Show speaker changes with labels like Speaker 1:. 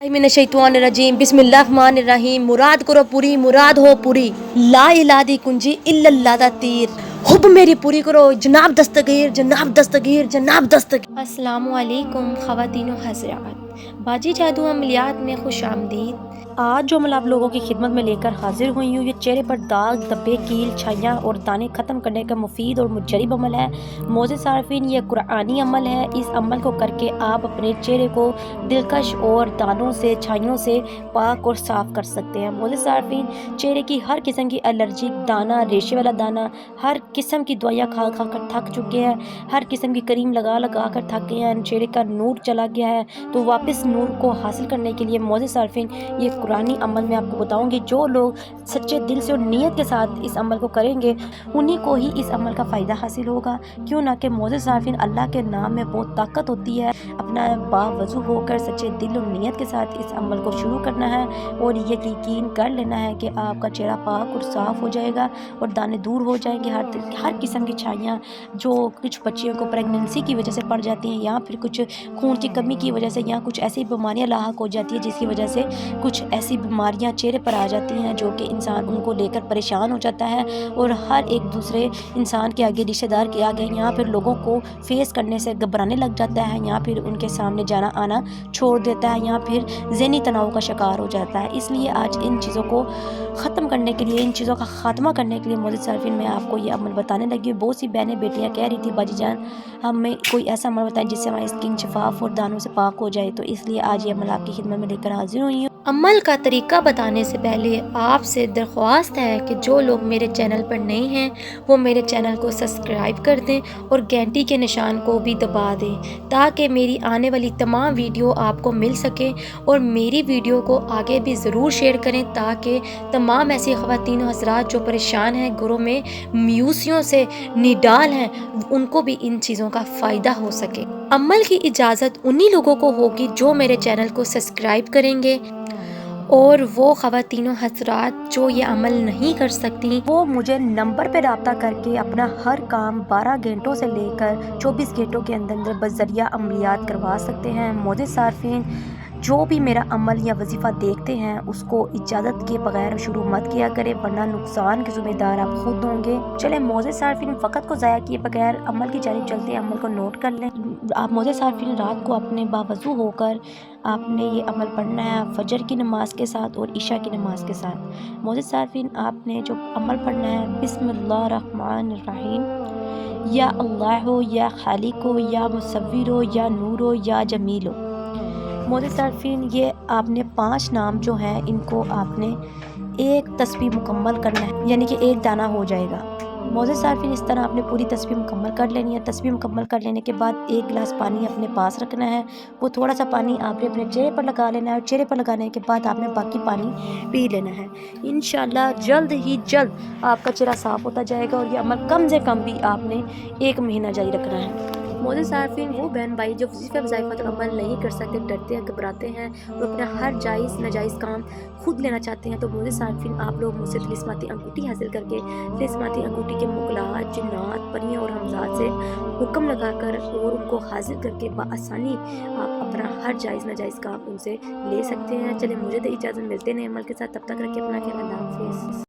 Speaker 1: मिनश्शैतानिर्रजीम बिस्मिल्लाहिर्रहमानिर्रहीम। मुराद करो पूरी, मुराद हो पूरी। ला इलाहा दी कुंजी इल्लल्लाह दा तीर। हुब मेरी पूरी करो जनाब दस्तगीर, जनाब दस्तगीर, जनाब दस्तगीर। अस्सलामु अलैकुम ख़वातीनो हज़रात, बाजी जादू अमलियात में खुश आमदीद। आज जो अमल आप लोगों की खिदमत में लेकर हाजिर हुई हूँ, ये चेहरे पर दाग, धब्बे, कील, छाइयाँ और दाने ख़त्म करने का मुफीद और मुजरिब अमल है। मोअज़्ज़िज़ सारफीन, ये कुरानी अमल है। इस अमल को करके आप अपने चेहरे को दिलकश और दानों से, छाइयों से पाक और साफ़ कर सकते हैं। मोअज़्ज़िज़ सारफीन, चेहरे की हर किस्म की एलर्जी, दाना, रेशे वाला दाना, हर किस्म की दवाइयाँ खा खा कर थक चुके हैं, हर किस्म की क्रीम लगा लगा कर थक गए हैं, चेहरे का नूर चला गया है, तो वापस नूर को हासिल करने के लिए मोअज़्ज़िज़ सारफीन, ये कुरानी अमल मैं आपको बताऊंगी। जो लोग सच्चे दिल से और नीयत के साथ इस अमल को करेंगे, उन्हीं को ही इस अमल का फ़ायदा हासिल होगा। क्यों ना कि मोअज़्ज़िज़ सारफीन, अल्लाह के नाम में बहुत ताकत होती है। अपना बावज़ू होकर सच्चे दिल और नीयत के साथ इस अमल को शुरू करना है और ये यकीन कर लेना है कि आपका चेहरा पाक और साफ़ हो जाएगा और दाने दूर हो जाएंगे। हर किस्म की छाइयाँ जो कुछ बच्चियों को प्रेगनेंसी की वजह से पड़ जाती हैं, या फिर कुछ खून की कमी की वजह से, या कुछ ऐसी बीमारियाँ लाहक हो जाती है जिसकी वजह से कुछ ऐसी बीमारियाँ चेहरे पर आ जाती हैं जो कि इंसान उनको लेकर परेशान हो जाता है और हर एक दूसरे इंसान के आगे, रिश्तेदार के आगे, या फिर लोगों को फेस करने से घबराने लग जाता है, या फिर उनके सामने जाना आना छोड़ देता है, या फिर ज़हनी तनाव का शिकार हो जाता है। इसलिए आज इन चीज़ों को ख़त्म करने के लिए, इन चीज़ों का ख़ात्मा करने के लिए मोअज़्ज़िज़ सारफीन मैं आपको ये अमल बताने लगी हूँ। बहुत सी बहनें बेटियाँ कह रही थी, बाजी जान हमें कोई ऐसा अमल बताएं जिससे हमारी स्किन शफाफ और दानों से पाक हो जाए, तो इसलिए आज ये अमल आपकी खिदमत में लेकर हाजिर हुई हूँ। अमल का तरीका बताने से पहले आपसे दरख्वास्त है कि जो लोग मेरे चैनल पर नए हैं वो मेरे चैनल को सब्सक्राइब कर दें और घंटी के निशान को भी दबा दें, ताकि मेरी आने वाली तमाम वीडियो आपको मिल सके। और मेरी वीडियो को आगे भी ज़रूर शेयर करें ताकि तमाम ऐसी ख़वातीन हज़रात जो परेशान हैं, घरों में म्यूसियों से निडाल हैं, उनको भी इन चीज़ों का फ़ायदा हो सके। अमल की इजाज़त उन्हीं लोगों को होगी जो मेरे चैनल को सब्सक्राइब करेंगे, और वो ख़वातीनों हज़रात जो ये अमल नहीं कर सकती, वो मुझे नंबर पे रब्ता करके अपना हर काम 12 घंटों से लेकर 24 घंटों के अंदर अंदर बज़रिया अमलियात करवा सकते हैं। मोअज़्ज़िज़ सारफीन, जो भी मेरा अमल या वजीफ़ा देखते हैं उसको इजाज़त के बगैर शुरू मत किया करें, वरना नुकसान के ज़िम्मेदार आप खुद होंगे। चले मोअज़्ज़िज़ सारफीन, फ़कत को ज़ाया किए बगैर अमल की जानिब चलते हैं। अमल को नोट कर लें। आप मोअज़्ज़िज़ सारफीन, रात को अपने बावज़ू होकर आपने ये अमल पढ़ना है फजर की नमाज के साथ और इशा की नमाज के साथ। मोअज़्ज़िज़ सारफीन, आपने जो अमल पढ़ना है, बिस्मिल्लाहिर्रहमानिर्रहीम, या अल्लाह या खालिको या मुसव्विरो या नूरो या जमीलो। मोअज़्ज़िज़ सारफीन, ये आपने 5 नाम जो हैं इनको आपने एक तस्बीह मुकम्मल करना है, यानी कि एक दाना हो जाएगा। मोअज़्ज़िज़ सारफीन, इस तरह आपने पूरी तस्बीह मुकम्मल कर लेनी है। तस्बीह मुकम्मल कर लेने के बाद 1 गिलास पानी अपने पास रखना है। वो थोड़ा सा पानी आपने अपने चेहरे पर लगा लेना है और चेहरे पर लगाने के बाद आपने बाकी पानी पी लेना है। इंशाल्लाह जल्द ही जल्द आपका चेहरा साफ़ होता जाएगा और ये अमल कम से कम भी आपने 1 महीना जारी रखना है। मोअज़्ज़िज़ सारफीन, वो बहन भाई जो वज़ीफ़ा वज़ाइफ़ात अमल नहीं कर सकते, डरते हैं, घबराते हैं और अपना हर जायज़ नाजायज़ काम खुद लेना चाहते हैं, तो मोअज़्ज़िज़ सारफीन, आप लोग मुझसे तिलिस्माती अंगूठी हासिल करके तिलिस्माती अंगूठी के मुग़लात, जिन्नात, परियों और हमज़ात से हुक्म लगाकर और उनको हासिल करके बआसानी आप अपना हर जायज़ नाजायज़ काम उनसे ले सकते हैं। चलिए मुझे तो इजाज़त, मिलते हैं अमल के साथ, तब तक रखिए अपना ख्याल। अल्लाह हाफ़िज़।